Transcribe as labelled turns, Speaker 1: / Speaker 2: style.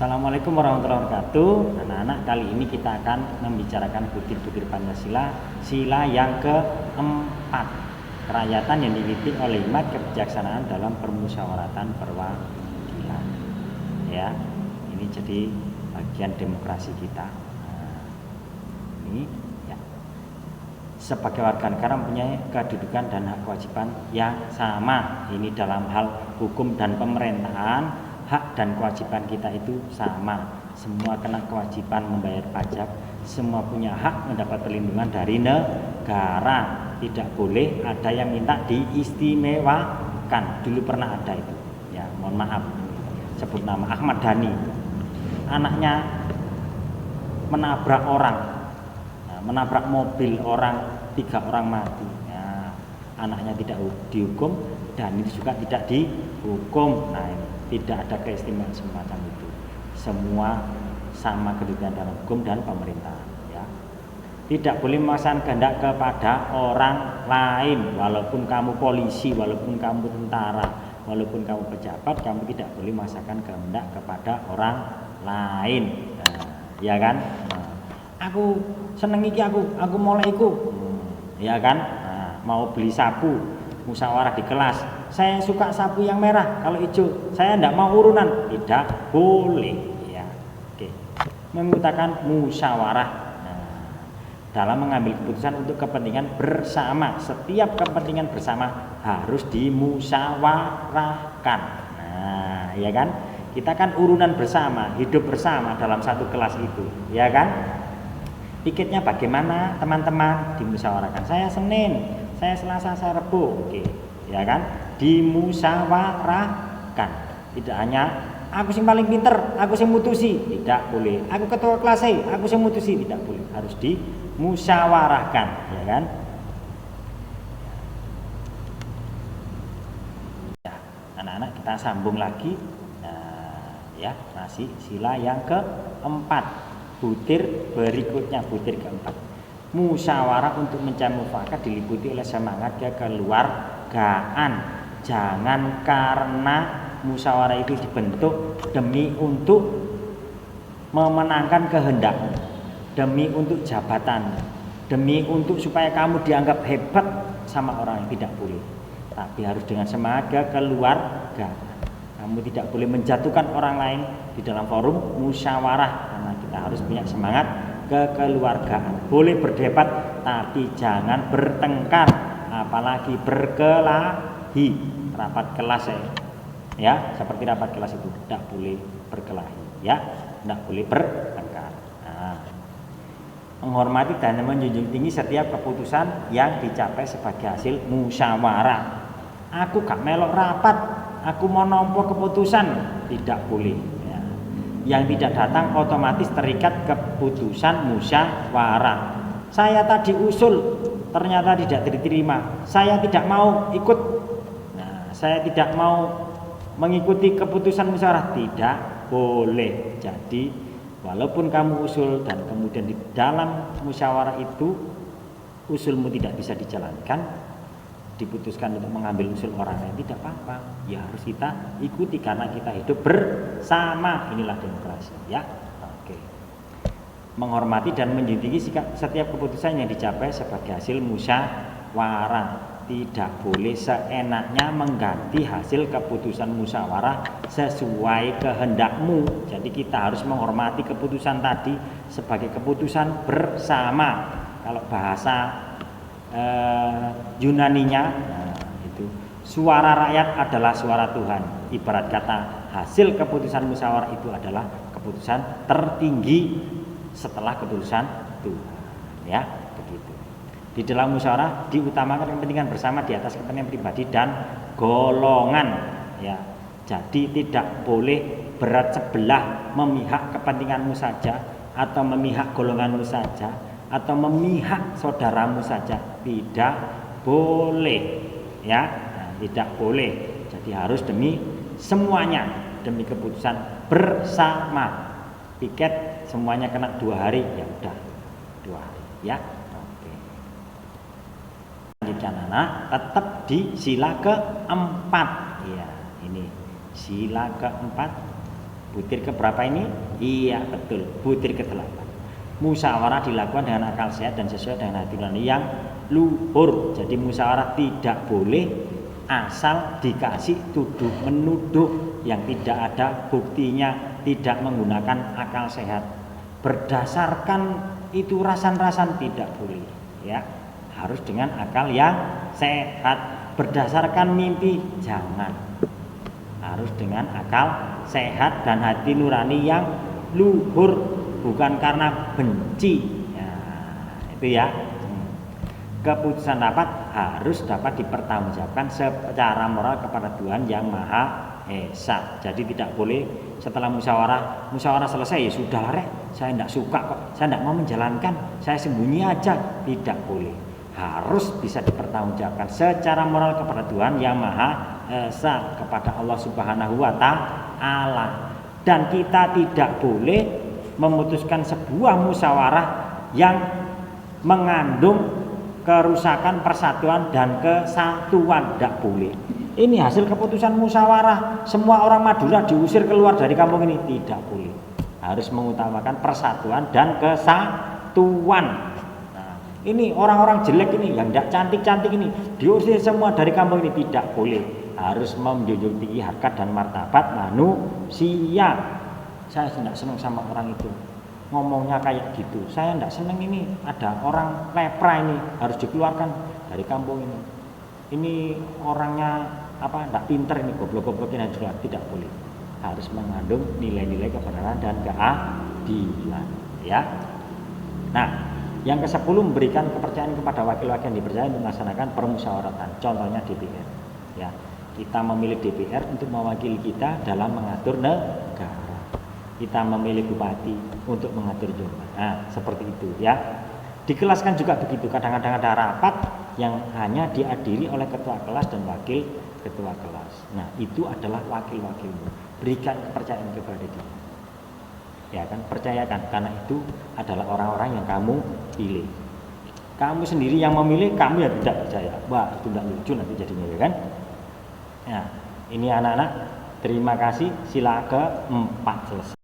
Speaker 1: Assalamualaikum warahmatullahi wabarakatuh. Anak-anak, kali ini kita akan membicarakan butir-butir Pancasila, sila yang keempat, kerakyatan yang dipimpin oleh hikmat kebijaksanaan dalam permusyawaratan perwakilan. Ya, ini jadi bagian demokrasi kita. Nah, ini ya. Sebagai warga negara mempunyai kedudukan dan hak kewajiban yang sama. Ini dalam hal hukum dan pemerintahan. Hak dan kewajiban kita itu sama. Semua kena kewajiban membayar pajak. Semua punya hak mendapat perlindungan dari negara. Tidak boleh ada yang minta diistimewakan. Dulu pernah ada itu. Ya, mohon maaf. Sebut nama Ahmad Dhani. Anaknya menabrak orang. Nah, menabrak mobil orang, 3 orang mati. Nah, anaknya tidak dihukum dan itu juga tidak dihukum. Nah, ini tidak ada keistimewaan semacam itu. Semua sama kedudukan dalam hukum dan pemerintahan. Ya. Tidak boleh memaksakan kehendak kepada orang lain, walaupun kamu polisi, walaupun kamu tentara, walaupun kamu pejabat, kamu tidak boleh memaksakan kehendak kepada orang lain. Nah, ya kan? Nah, aku seneng iki, aku mulai iku. Ya kan? Nah, mau beli sapu, musyawarah di kelas. Saya suka sapu yang merah, kalau hijau saya tidak mau urunan, tidak boleh. Ya, oke. Mengutarakan musyawarah. Nah, dalam mengambil keputusan untuk kepentingan bersama, setiap kepentingan bersama harus dimusyawarahkan. Nah, ya kan? Kita kan urunan bersama, hidup bersama dalam satu kelas itu, ya kan? Tiketnya bagaimana teman-teman? Dimusyawarahkan. Saya Senin, saya Selasa, saya Rabu, oke, ya kan? Dimusyawarahkan. Tidak hanya aku yang paling pinter, aku yang mutusi, tidak boleh. Aku ketua kelas, aku yang mutusi, tidak boleh. Harus dimusyawarahkan, ya kan? Ya, anak-anak, kita sambung lagi. Nah, ya, masih sila yang keempat. Butir berikutnya, butir keempat. Musyawarah untuk mencari mufakat diliputi oleh semangat kekeluargaan. Jangan karena musyawarah itu dibentuk demi untuk memenangkan kehendakmu, demi untuk jabatan, demi untuk supaya kamu dianggap hebat sama orang yang, tidak boleh. Tapi harus dengan semangat kekeluargaan. Kamu tidak boleh menjatuhkan orang lain di dalam forum musyawarah, karena kita harus punya semangat kekeluargaan. Boleh berdebat tapi jangan bertengkar, apalagi berkelahi. Rapat kelas ya, seperti rapat kelas itu tidak boleh berkelahi, ya, tidak boleh bertengkar. Nah, menghormati dan menjunjung tinggi setiap keputusan yang dicapai sebagai hasil musyawarah. Aku gak melok rapat, aku mau nompo keputusan, tidak boleh. Ya. Yang tidak datang otomatis terikat keputusan musyawarah. Saya tadi usul, ternyata tidak diterima. Saya tidak mau ikut. Saya tidak mau mengikuti keputusan musyawarah, tidak boleh. Jadi walaupun kamu usul dan kemudian di dalam musyawarah itu usulmu tidak bisa dijalankan, diputuskan untuk mengambil usul orang lain, tidak apa-apa. Ya harus kita ikuti karena kita hidup bersama. Inilah demokrasi, ya. Oke. Menghormati dan menjunjung setiap keputusan yang dicapai sebagai hasil musyawarah. Tidak boleh seenaknya mengganti hasil keputusan musyawarah sesuai kehendakmu. Jadi kita harus menghormati keputusan tadi sebagai keputusan bersama. Kalau bahasa Yunaninya, nah, itu suara rakyat adalah suara Tuhan. Ibarat kata hasil keputusan musyawarah itu adalah keputusan tertinggi setelah keputusan Tuhan. Ya, begitu. Di dalam musyawarah diutamakan kepentingan bersama di atas kepentingan pribadi dan golongan. Ya, jadi tidak boleh berat sebelah memihak kepentinganmu saja, atau memihak golonganmu saja, atau memihak saudaramu saja. Tidak boleh. Ya, nah, tidak boleh. Jadi harus demi semuanya, demi keputusan bersama. Piket semuanya kena 2 hari, ya udah 2 hari, ya. Anak tetap di sila keempat. Ya, ini sila keempat. Butir keberapa ini? Iya betul, butir ke-8. Musyawarah dilakukan dengan akal sehat dan sesuai dengan hati nurani yang luhur. Jadi musyawarah tidak boleh asal dikasih tuduh menuduh yang tidak ada buktinya, tidak menggunakan akal sehat. Berdasarkan itu rasan-rasan tidak boleh, ya. Harus dengan akal yang sehat. Berdasarkan mimpi jangan. Harus dengan akal sehat dan hati nurani yang luhur, bukan karena benci. Ya, itu ya. Keputusan rapat harus dapat dipertanggungjawabkan secara moral kepada Tuhan yang Maha Esa. Jadi tidak boleh setelah musyawarah selesai ya sudah rek, saya tidak suka kok, saya tidak mau menjalankan, saya sembunyi aja. Tidak boleh. Harus bisa dipertanggungjawabkan secara moral kepada Tuhan yang Maha Esa, kepada Allah Subhanahu wa Ta'ala. Dan kita tidak boleh memutuskan sebuah musyawarah yang mengandung kerusakan persatuan dan kesatuan. Tidak boleh. Ini hasil keputusan musyawarah, semua orang Madura diusir keluar dari kampung ini. Tidak boleh. Harus mengutamakan persatuan dan kesatuan. Ini orang-orang jelek ini, yang tidak cantik-cantik ini, diusir semua dari kampung ini. Tidak boleh. Harus menjunjung tinggi harkat dan martabat manusia. Saya tidak senang sama orang itu, ngomongnya kayak gitu. Saya tidak senang ini, ada orang lepra ini, harus dikeluarkan dari kampung ini. Ini orangnya tidak pinter ini, goblok-goblokin aja. Tidak boleh. Harus mengandung nilai-nilai kebenaran dan keadilan, ya. Nah, yang ke-10 memberikan kepercayaan kepada wakil-wakil yang dipercaya untuk melaksanakan permusyawaratan. Contohnya DPR. Ya, kita memilih DPR untuk mewakili kita dalam mengatur negara. Kita memilih bupati untuk mengatur Jombang. Nah, seperti itu ya. Di kelas kan juga begitu. Kadang-kadang ada rapat yang hanya dihadiri oleh ketua kelas dan wakil ketua kelas. Nah, itu adalah wakil-wakilmu. Berikan kepercayaan kepada dia. Ya kan, percayakan, karena itu adalah orang-orang yang kamu pilih. Kamu sendiri yang memilih, kamu yang tidak percaya. Wah, itu tidak lucu nanti jadinya, ya kan? Nah, ini anak-anak, terima kasih. Sila ke-4 selesai.